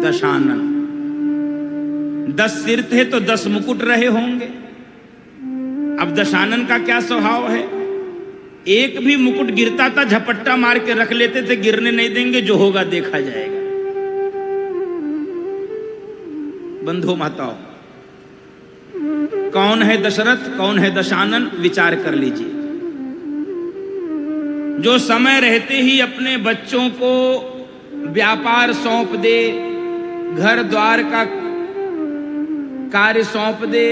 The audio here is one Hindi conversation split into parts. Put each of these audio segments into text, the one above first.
दशानन। 10 सिर थे तो 10 मुकुट रहे होंगे। अब दशानन का क्या स्वभाव है, एक भी मुकुट गिरता था झपट्टा मार के रख लेते थे, गिरने नहीं देंगे, जो होगा देखा जाएगा। बंधु माताओं, कौन है दशरथ, कौन है दशानन, विचार कर लीजिए। जो समय रहते ही अपने बच्चों को व्यापार सौंप दे, घर द्वार का कार्य सौंप दे,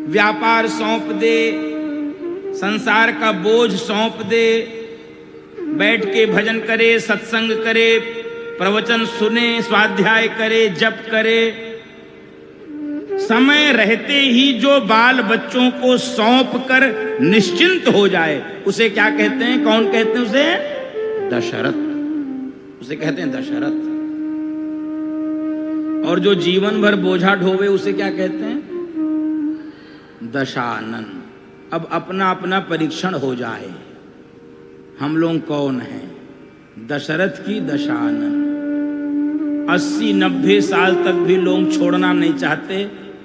व्यापार सौंप दे, संसार का बोझ सौंप दे, बैठ के भजन करे, सत्संग करे, प्रवचन सुने, स्वाध्याय करे, जप करे, समय रहते ही जो बाल बच्चों को सौंप कर निश्चिंत हो जाए, उसे क्या कहते हैं, कौन कहते हैं उसे, दशरथ। उसे कहते हैं दशरथ। और जो जीवन भर बोझा ढोवे उसे क्या कहते हैं, दशानन। अब अपना अपना परीक्षण हो जाए, हम लोग कौन हैं, दशरथ की दशानन। 80-90 साल तक भी लोग छोड़ना नहीं चाहते,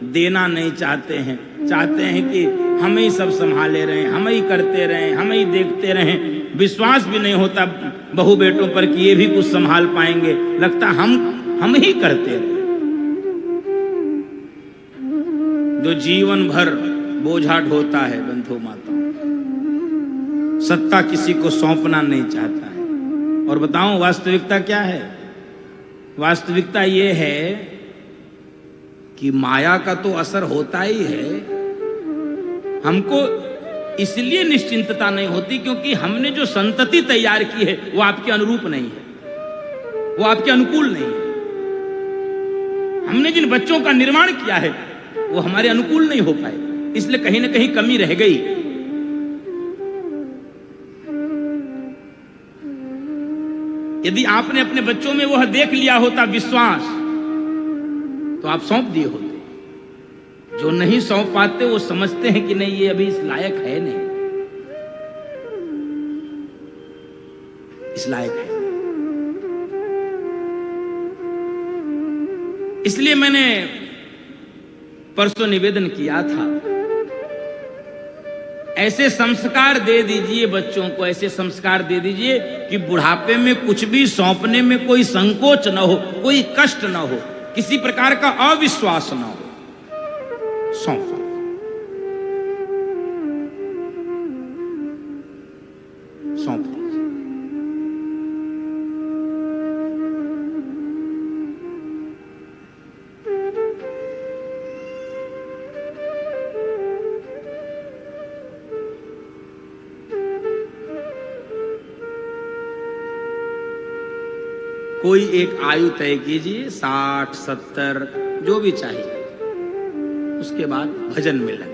देना नहीं चाहते हैं, चाहते हैं कि हम ही सब संभाले रहें, हम ही करते रहें, हम ही देखते रहें। विश्वास भी नहीं होता बहू बेटों पर कि ये भी कुछ संभाल पाएंगे, लगता हम ही करते रहे। जो जीवन भर बोझा ढोता है बंधु माताओं, सत्ता किसी को सौंपना नहीं चाहता है। और बताऊं वास्तविकता क्या है, वास्तविकता ये है कि माया का तो असर होता ही है। हमको इसलिए निश्चिंतता नहीं होती क्योंकि हमने जो संतति तैयार की है वो आपके अनुरूप नहीं है, वो आपके अनुकूल नहीं है। हमने जिन बच्चों का निर्माण किया है वो हमारे अनुकूल नहीं हो पाए, इसलिए कहीं ना कहीं कमी रह गई। यदि आपने अपने बच्चों में वह देख लिया होता विश्वास, तो आप सौंप दिए होते। जो नहीं सौंप पाते वो समझते हैं कि नहीं ये अभी इस लायक है, नहीं इस लायक है। इसलिए मैंने परसों निवेदन किया था, ऐसे संस्कार दे दीजिए बच्चों को, ऐसे संस्कार दे दीजिए कि बुढ़ापे में कुछ भी सौंपने में कोई संकोच न हो, कोई कष्ट न हो, किसी प्रकार का अविश्वास न हो। सौंप सौंप कोई एक आयु तय कीजिए, 60, 70 जो भी चाहिए, उसके बाद भजन में लग